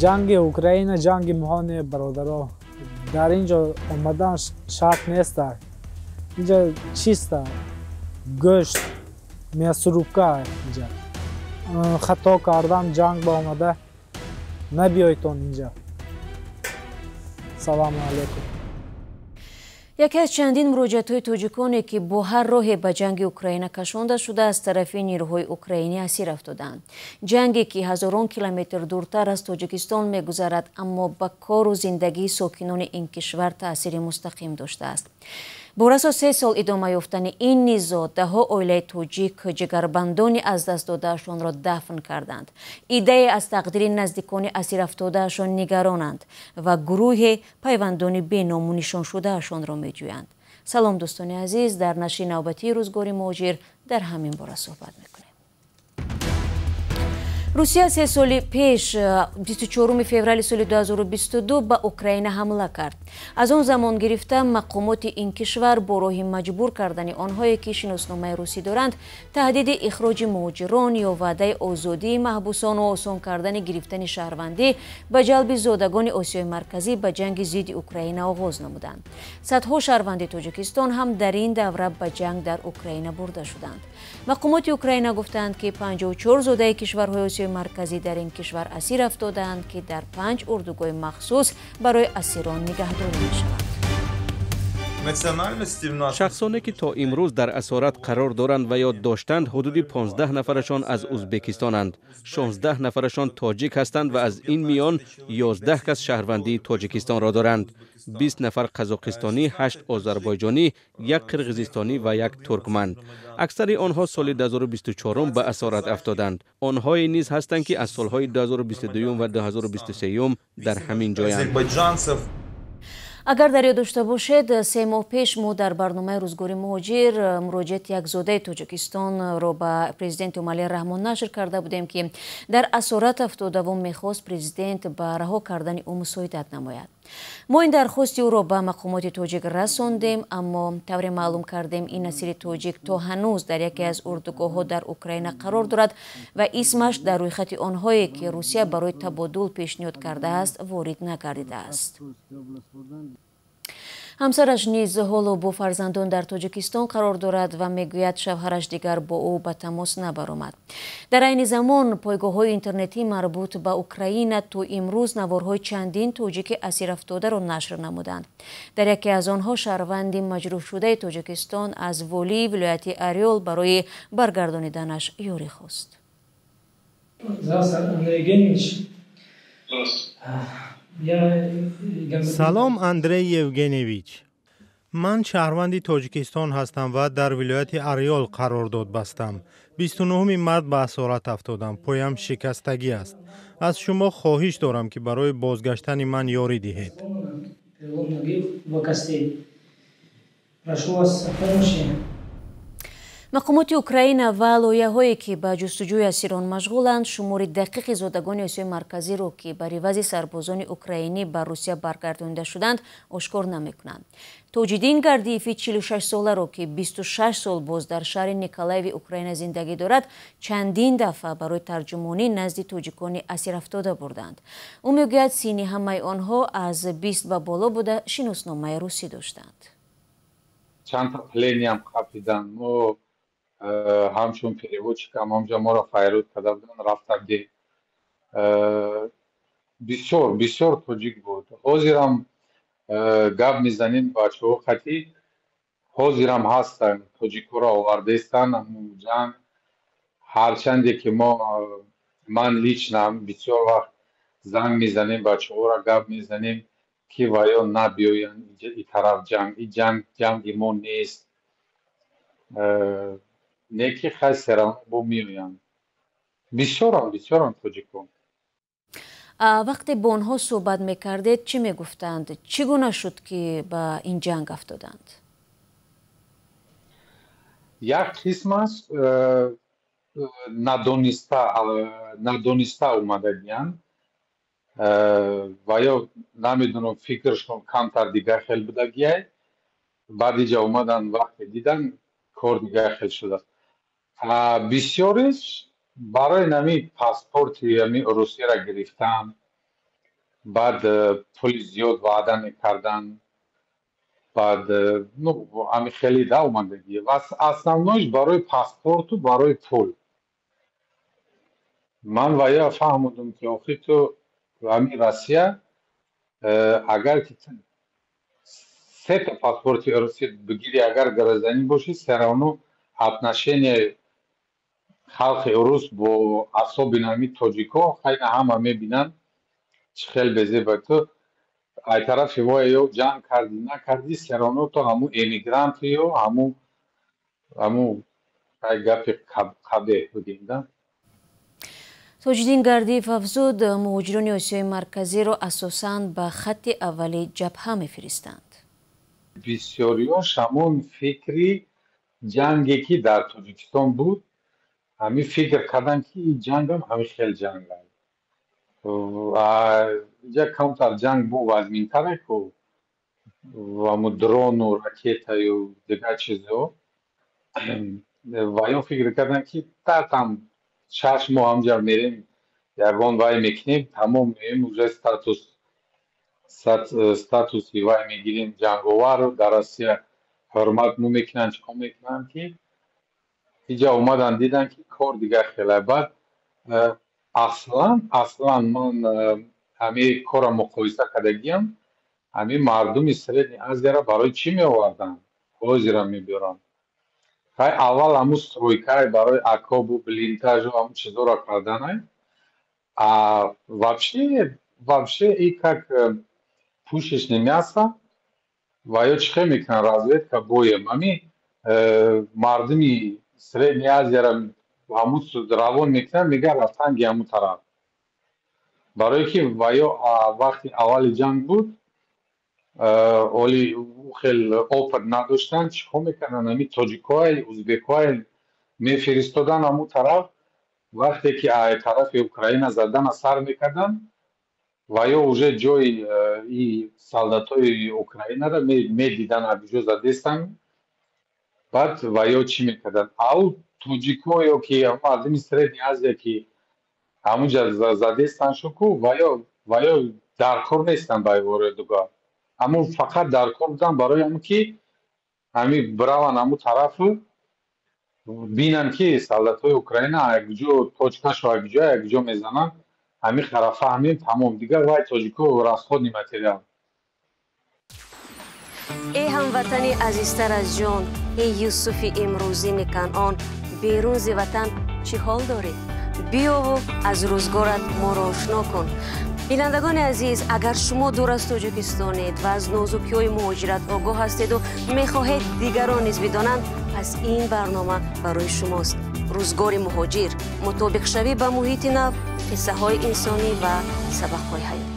جنگ اوکراین جنگ مهان برادرها در اینجا آمدن شرط نیست. اینجا چیست؟ گوشت میسروکه اینجا خطا کردن جنگ با آمده نبیایتون اینجا. سلام علیکم. یکی از چندین مراجعت‌های تاجیکانی که با هر راهی به جنگ اوکراین کشانده شده از طرف نیروهای اوکراینی اسیر افتادند. جنگی که هزاران کیلومتر دورتر از تاجیکستان می‌گذرد اما به کار و زندگی ساکنان این کشور تأثیر مستقیم داشته است. بر اساس 3 سال ادامه یافتن این نزاع ده‌ها عائله تاجیک جگربندانی از دست داده‌شان را دفن کردند. ایده از تقدیر نزدیکان اسیر افتاده‌شان نگرانند و گروه پیوندان بینام و نشان شده‌شان را می‌جویند. سلام دوستان عزیز، در نشر نوبتی روزگار مهاجر در همین باره صحبت می‌کنیم. روسیه 3 سال پیش 24 فوریه سال 2022 به اوکراین حمله کرد. از آن زمان گرفته مقامات این کشور با راه مجبور کردن آنهایی که شناسنامه روسی دارند تهدید اخراج مهاجران یا وعده آزادی محبوسان و آسان کردن گرفتن شهروندی به جلب زادگان آسیای مرکزی به جنگ ضد اوکراین آغاز نمودند. صدها شهروند تاجیکستان هم در این دوره به جنگ در اوکراین برده شدند. مقامات اوکراین گفتند که 54 زاده کشورهای آسیای مرکزی در این کشور اسیر افتادند که در 5 اردوگاه مخصوص برای اسیران نگهداری می‌شود. شخصانی که تا امروز در اسارت قرار دارند و یا داشتند حدود 15 نفرشان از ازبکستانند، 16 نفرشان تاجیک هستند و از این میان 11 کس شهروندی تاجیکستان را دارند. 20 نفر قزاقستانی، 8 آذربایجانی، 1 قرقیزستانی و 1 ترکمن. اکثر آنها سال 2024 به اسارت افتادند. آنهایی نیز هستند که از سالهای 2022 و 2023 در همین جایند. اگر در یاد داشته باشید 3 ماه پیش ما در برنامه روزگار مهاجر مراجعت یک زاده تاجیکستان را به پرزیدنت امالی رحمان نشر کرده بودیم که در اسارت افتاده و میخواست پرزیدنت به رها کردن او مساعدت نماید. ما این درخواست او را به مقامات تاجیک رساندیم، اما طور معلوم کردیم این اسیر تاجیک تا هنوز در یکی از اردوگاه‌ها در اوکراین قرار دارد و اسمش در روی خط آنهایی که روسیه برای تبادل پیشنهاد کرده است وارد نگردیده است. همسرش نیز حالا با فرزندان در تاجیکستان قرار دارد و میگوید شوهرش دیگر با او به تماس نبرآمد. در این زمان پایگاه‌های اینترنتی مربوط به اوکراین تا امروز نوارهای چندین تاجیک اسیر افتاده را نشر نمودند. در یکی از آنها شهروند مجروح شده تاجیکستان از والی ولایت اریول برای برگردانیدنش یاری خواست. سلام اندری یوگنیویچ. من شهروند تاجیکستان هستم و در ولایت اریول قرارداد بستم. 29 مارس به اسارت افتادم. پایم شکستگی است. از شما خواهش دارم که برای بازگشتن من یاری دهید. مقامات اوکراین و لایحه‌هایی که به جستجوی اسیران مشغولند شمار دقیق زادگان آسیای مرکزی را که بر عوض سربازان اوکراینی به روسیه برگردانده شدند آشکار نمی‌کنند. توجیدین گردیفی 46 ساله را که 26 سال باز در شهر نیکولایو اوکراین زندگی دارد چندین دفعه برای ترجمانی نزد تاجیکان اسیر افتاده بردند. او میگوید سین همه آنها از 20 به بالا بوده شناسنامه روسی داشتند. چند تا پلینی هم خفیدن و همچون переводчикам همجا ما را فیروز کرده بودن رفتگی بسیار توجیک بود. حاضرم گپ میزنیم بچه ها خطی حاضرم هستن توجیک را آورده استن جنگ هرچنده که من لیچنم بسیار وقت زنگ میزنیم بچه ها را گپ میزنیم که ویا نبیاین این طرف جنگ این جنگ ما نیست نیکی خیلی با میویم بسیارم توجیکم. وقتی با آنها صحبت میکردید چی میگفتند؟ چگونه شد که به این جنگ افتادند؟ یک قسمش ندانسته اومده دیان و یا نمیدونم فکرشون کمتر دیگه خیلی بوده گیه بعد اینجا اومدن وقتی دیدن کار دیگه خیلی شده. بسیارش برای نمی پاسپورت روسیه را گرفتن بعد پول زیاد وعده میکردن بعد همین خیلی ده اومدگی و основнойш برای پاسپورت و برای پول من و یا فهمودم که آخی تو همین روسیه اگر که سه تا پاسپورت روسی بگیری اگر گرزنی باشی سرانو отношение خلق روس با اصحاب نامی تاجیکا خیلی همه میبینن چه خیلی بزه با تو ای طرف وای یو جنگ کردی نکردی سرانو تو همو امیگرانت یو همو ای گپ قبه بودیم ده توجدین گردیف افزود مهاجران آسیای مرکزی را اساساً به خط اولی جبهه میفرستند. بسیاریاش همون فکری جنگی که در تاجیکستان بود همین فکر کردن که این جنگ هم همین خیلی جنگ است و اینجا کمتر جنگ بود از منطقه که و همو درون و راکت و دیگر چیزها و این فکر کردن که هم 6 ماه همجا میریم یگان وای میکنیم تمام میریم اوجه статуси вай мегирем ҷанговарро дар Россия ҳурмат мекунанд чиқо мекунанд ки инҷа омадан дидан ки кор дига хеле бад аслан ман ҳамин кора муқоиса кардагиам ҳамин мардуми средни азияро барои чӣ меоварданд ҳозирам мебиёранд хай аввал ҳамун стройкаи барои акобу блинтажу ҳамун чизоро карданай вообще и как пушечное мясо و یا چه میکنن разведка боем ами мардуми средни азия ра ҳамун равон мекунан мегӯяд аз танги ҳамун тараф барое ки ва ё вақти аввали ҷанг буд оли хел опыт надоштанд чиқо мекарданд ами тоҷикои узбекои мефиристодан ҳамун тараф вақте ки тарафи украина задана сар мекарданд و یا уже جای این солдатои Украина را میدیدن ابجا زدستن بعد و یا چی میکردن او توجیکو یا که مردم سردی آسیا که همونجا زدستن شکو و یا در کار نیستن برای واردگاه اما فقط در کار بودن برای همون که همین براون همون طرف بینن که солдатои Украина ابجا توچکش و ابجا میزنن همین خرافه همین تمام دیگر وای تاجیکو و راسخودنی ماتریال ای هموطنی عزیزتر از جان ای یوسف امروزین کنعان بیرون ز وطن چی حال داری؟ بیا و از روزگارت ما را آشنا کن. بینندگان عزیز اگر شما دور از تاجیکستانید و از نازکی‌های مهاجرت آگاه هستید و میخواهید دیگران نیز بدانند پس این برنامه برای شماست. روزگار مهاجر مطابق شوی به محیط نو قصه های انسانی و سبق های حیاتی.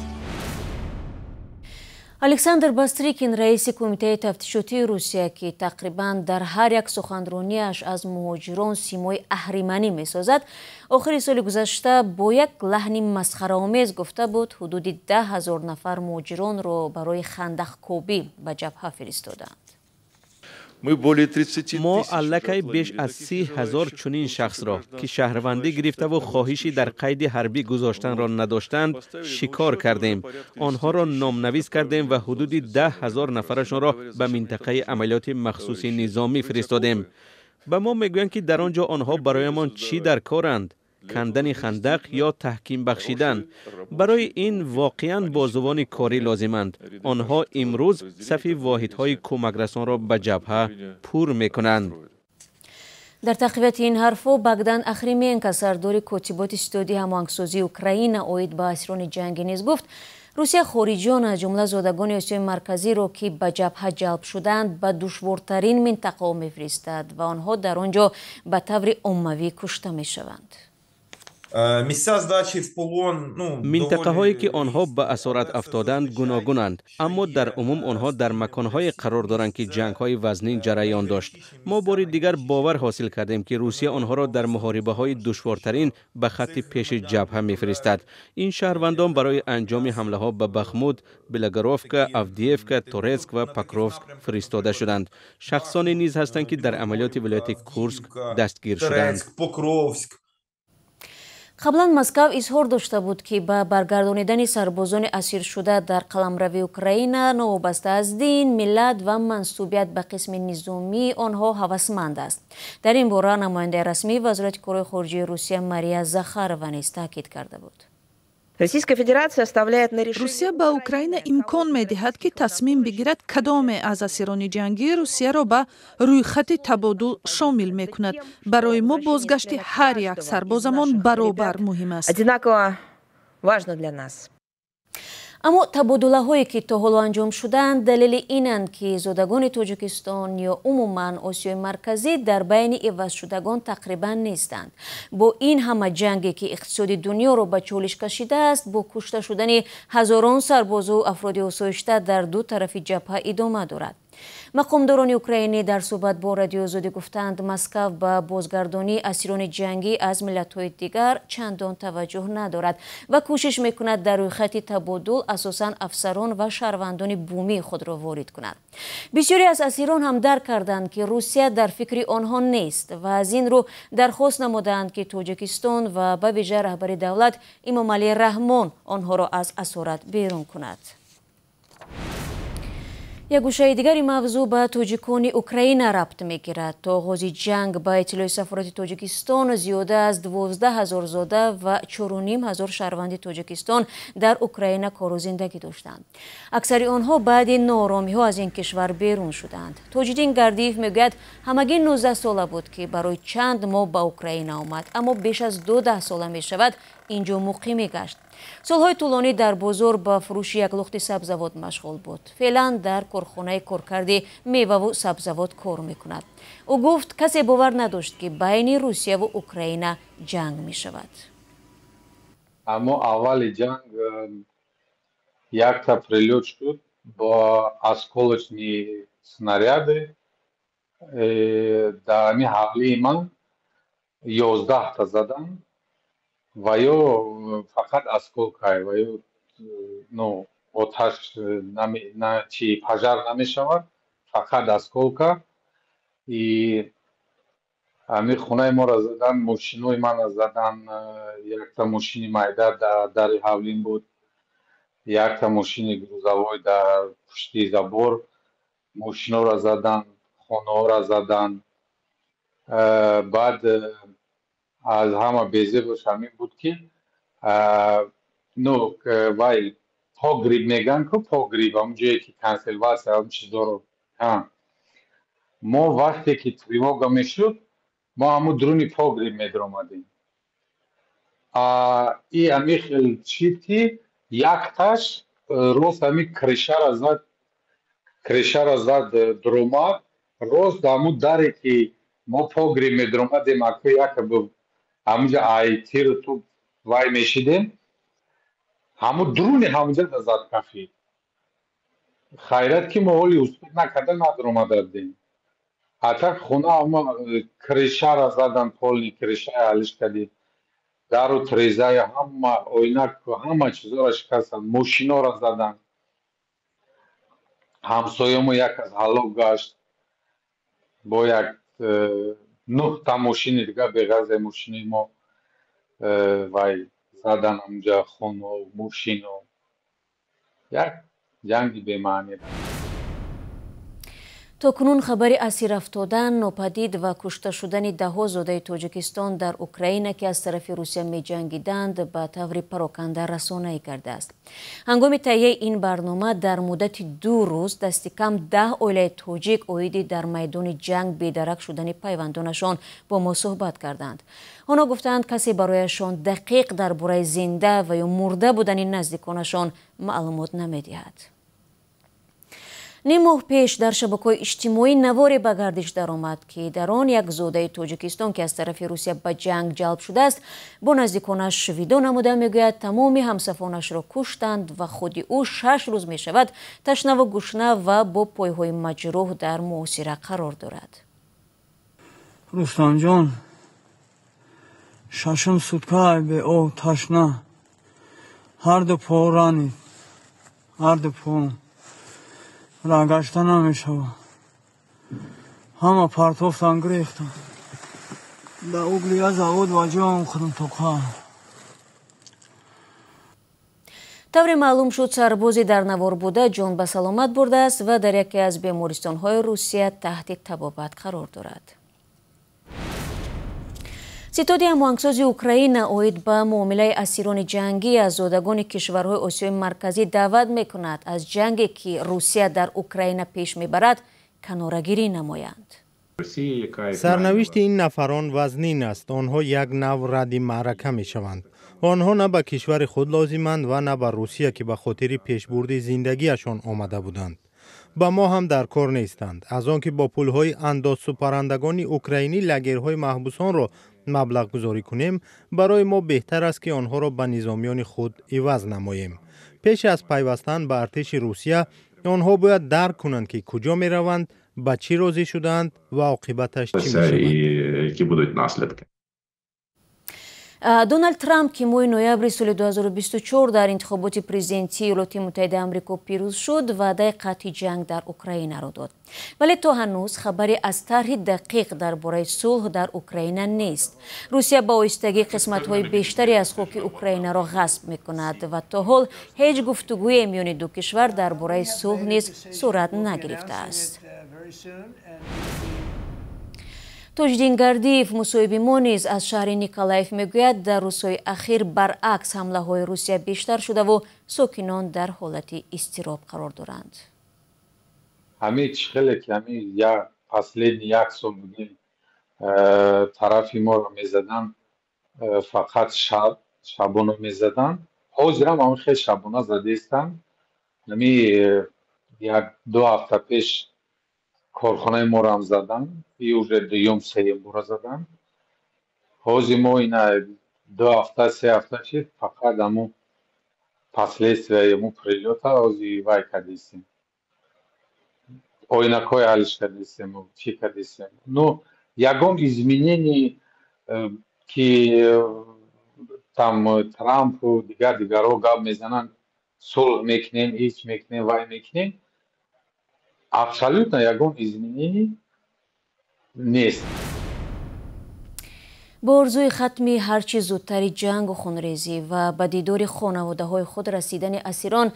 الکساندر باستریکین رئیس کمیته تفتیشاتی روسیه که تقریبا در هر یک سخنرانیش از مهاجران سیمای اهریمنی می سازد آخر سال گذشته با یک لحن مسخره‌آمیز گفته بود حدود 10,000 نفر مهاجران را برای خندق‌کوبی به جبهه فرستادند. ما الکی بیش از 30,000 چنین شخص را که شهروندی گرفته و خواهشی در قید حربی گذاشتن را نداشتند شکار کردیم. آنها را نامنویس کردیم و حدود 10,000 نفرشان را به منطقه عملیات مخصوص نظامی فرستادیم. به ما میگویند که در آنجا آنها برایمان چی در کارند؟ کندن خندق یا تحکیم بخشیدن. برای این واقعاً بازوان کاری لازمند. آنها امروز صف واحدهای کمک رسان را به جبهه پر میکنند. در تقویت این حرفو بگدان اخریمینکا سردار کاتبات استودی هماهنگسازی اوکراین اوید به اسیران جنگی نیز گفت روسیه خارجیان از جمله زادگان آسیای مرکزی را که به جبهه جلب شدند به دشوارترین منطقه میفرستد و آنها در آنجا به طور عمومی کشته میشوند. منطقه هایی که آنها به اسارت افتادند گوناگونند، اما در عموم آنها در مکانهای قرار دارند که جنگ های وزنین جریان داشت. ما بار دیگر باور حاصل کردیم که روسیه آنها را در محاربه های دشوارترین به خط پیش جبهه میفرستد. این شهروندان برای انجام حمله ها به بخمود، بلگاروفکا، آفدیفکا، تورسک و پاکروفسک فرستاده شدند. شخصانی نیز هستند که در عملیات ولایت کورسک دستگیر شدند. қаблан Москав изҳор дошта буд ки ба баргардонидани сарбозони асиршуда дар қаламрави Украина новобаста аз дин, миллат ва мансубият ба қисми низомии онҳо ҳавасманд аст. Дар ин бора намояндаи расмии Вазорати корҳои хориҷии Русия Мария Захарова низ таъкид карда буд. русия ба Украина имкон медиҳад ки тасмим бигирад кадоме аз асирони ҷангии русияро ба рӯйхати табодул шомил мекунад. барои мо бозгашти ҳар як сарбозамон баробар муҳим аст. аммо табодулаҳое ки то ҳоло анҷом шуданд далели инанд ки зодагони Тоҷикистон ё умуман Осиёи марказӣ дар байни ивазшудагон тақрибан нестанд. бо ин ҳама ҷанге ки иқтисоди дунёро ба чолиш кашидааст, бо кушта шудани ҳазорон сарбозу афроди осоишта дар ду тарафи ҷабҳа идома дорад. мақомдорони украинӣ дар суҳбат бо Радиои Озодӣ гуфтанд, Москав ба бозгардонии асирони ҷангӣ аз миллатҳои дигар чандон таваҷҷӯҳ надорад ва кӯшиш мекунад дар рӯйхати табодул асосан афсарон ва шаҳрвандони бумии худро ворид кунад. бисёре аз асирон ҳам дарк карданд ки Русия дар фикри онҳо нест ва аз ин рӯ дархост намуданд ки Тоҷикистон ва ба виҷа раҳбари давлат Эмомалӣ Раҳмон онҳоро аз асорат берун кунад. як гӯшаи дигари мавзӯъ ба тоҷикони Украина рабт мегирад. то оғози ҷанг ба иттилои сафорати Тоҷикистон зиёда аз 12,000 зода ва 4,500 шаҳрванди Тоҷикистон дар Украина кору зиндагӣ доштанд. аксари онҳо баъди нооромиҳо аз ин кишвар берун шуданд. Тоҷиддин Гардиев мегӯяд ҳамагӣ 19 сола буд ки барои чанд моҳ ба Украина омад, аммо беш аз 12 сола мешавад инҷо муқимӣ гашт. солҳои тӯлонӣ дар бозор ба фурӯши як лухти сабзавот машғул буд. феълан дар корхонаи коркарди меваву сабзавот кор мекунад. ӯ гуфт касе бовар надошт ки байни Русияву Украина ҷанг мешавад. аммо аввали ҷанг якта прилёт шуд бо осколочни снаряди. дар ҳамин ҳавлии ман 11 задан ва ё фақат осколка ва ё оташ чи пажар намешавад, фақат осколка. ҳамин хонаи моро задан, мошинои мана задан, якта мошини майда дар дари ҳавлим буд, якта мошини грузовой дар пушти забор, мошиноро задан, хонаҳоро задан. баъд аз ҳама безебаш ҳамин буд ки вай погреб меган ку погреб ҳамн ҷое ки консерватсия ҳамн чизоро мо вақте ки тревога мешуд мо ҳамн дуруни погреб медромадем. и ҳамин хел чид ки якташ рост ҳамин кришаро зад дуромад рост ҳамн даре ки мо погреб медромадем аку як ҳамнҷа айтиру ту вай мешидем ҳамн дуруни ҳамҷада зад кафи. хайрат ки мо ҳоли успех накарда надуромада будем. атак хона ҳама кришаро задан, полни кришаи алишкади, дару трезаи ҳама ойнаку ҳама чизоро шикастанд, мошиноро задан. ҳамсоямо як аз ҳалок гашт бо як 9 та мошини дига беғазаи мошини мо вай задан ҳамҷа хонао мошино. як ҷанги бемаъни. токунун хабари асир афтодан, нопадид ва кушта шудани даҳо зодаи Тоҷикистон дар Украина ки аз тарафи Русия меҷангиданд ба таври пароканда расонаӣ гардааст. ҳангоми таҳияи ин барнома дар муддати 2 рӯз дасти кам 10 оилаи тоҷик оиди дар майдони ҷанг бедарак шудани пайвандонашон бо мо суҳбат карданд. онҳо гуфтанд касе барояшон дақиқ дар бораи зинда ва ё мурда будани наздиконашон маълумот намедиҳад. ним моҳ пеш дар шабакаҳои иҷтимоӣ наворе ба гардиш даромад ки дар он як зодаи Тоҷикистон ки аз тарафи Русия ба ҷанг ҷалб шудааст бо наздиконаш видео намуда мегӯяд тамоми ҳамсафонашро куштанд ва худи ӯ 6 рӯз мешавад ташнаву гушна ва бо пойҳои маҷрӯҳ дар муосира қарор дорад. рустамҷон, 6 суткаи беоб ташна, ҳарду по ранид, ҳарду по рангашта намешава. ҳама партофтан гирехтан. Да углия завод ва ҷоам хурм тоқа. тавре маълум шуд, сарбози дар навор буда ҷон ба саломат бурдааст ва дар яке аз бемористонҳои Русия таҳти табобат қарор дорад. ситоди ҳамоҳангсози Украина оид ба муомилаи асирони ҷангӣ аз зодагони кишварҳои Осиёи марказӣ даъват мекунад аз ҷанге ки Русия дар Украина пеш мебарад канорагирӣ намоянд. сарнавишти ин нафарон вазнин аст. онҳо як нав радди маърака мешаванд. онҳо на ба кишвари худ лозиманд ва на ба Русия ки ба хотири пешбурди зиндагиашон омада буданд. ба мо ҳам дар кор нестанд. аз он ки бо пулҳои андозсупарандагони украинӣ лагерҳои маҳбусонро маблағ гузорӣ кунем, барои мо беҳтар аст ки онҳоро ба низомиёни худ иваз намоем. пеш аз пайвастан ба артиши Русия, онҳо бояд дарк кунанд ки куҷо мераванд, ба чӣ розӣ шуданд ва оқибаташ чӣ мешавад. Дональд Трамп ки моҳи ноябри соли 2024 дар интихоботи президентии Иёлоти Муттаҳидаи Амрико пирӯз шуд, ваъдаи қатъи ҷанг дар Украинаро дод. Вале то ҳанӯз хабаре аз тарҳи дақиқ дар бораи сулҳ дар Украина нест. Русия ба оҳистагӣ қисматҳои бештаре аз хоки Украинаро ғасб мекунад ва то ҳол ҳеҷ гуфтугӯе миёни ду кишвар дар бораи сулҳ низ сурат нагирифтааст. Тоҷдин Гардиев, мусоҳиби мо низ аз шаҳри Николаев мегӯяд, дар рӯзҳои ахир баръакс ҳамлаҳои Русия бештар шудаву сокинон дар ҳолати изтироб қарор доранд. ҳамин хеле ки ҳамин последни як сол будем тарафи моро мезадан, фақат шабона мезадан. ҳозирам ҳамин хеле шабона задестанд. ҳамин як-ду ҳафта пеш корхонаи моро ҳам задан, и уже дуюм сеюм бора задан. ҳозир мо ина 2 ҳафта 3 ҳафта шид фақат ҳамун последствияи ҳамун прилёта ҳозир вай кардистем. оинакҳои ҳалиш кардистем, чӣ кардистем. Ну ягон изменение ки там Трампу дигарҳо гап мезананд, сулҳ мекунем, ҳеҷ мекунем, вай мекунем. Абсолютно ягон изменение нест. бо орзуи хатми ҳарчи зудтари ҷангу хунрезӣ ва ба дидори хонаводаҳои худ расидани асирон,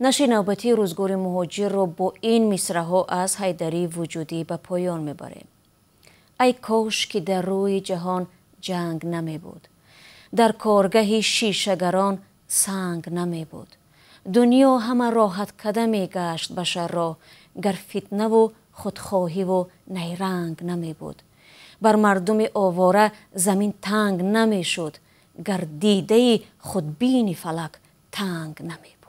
нашри навбатии рӯзгори муҳоҷирро бо ин мисраҳо аз Ҳайдарии вуҷудӣ ба поён мебарем. ай кош ки дар рӯи ҷаҳон ҷанг намебуд, дар коргаҳи шишагарон санг намебуд. дунё ҳама роҳаткадаме гашт башарро, гар фитнаву худхоҳиву найранг намебуд. бар мардуми овора замин танг намешуд, гар дидаи худбини фалак танг намебуд.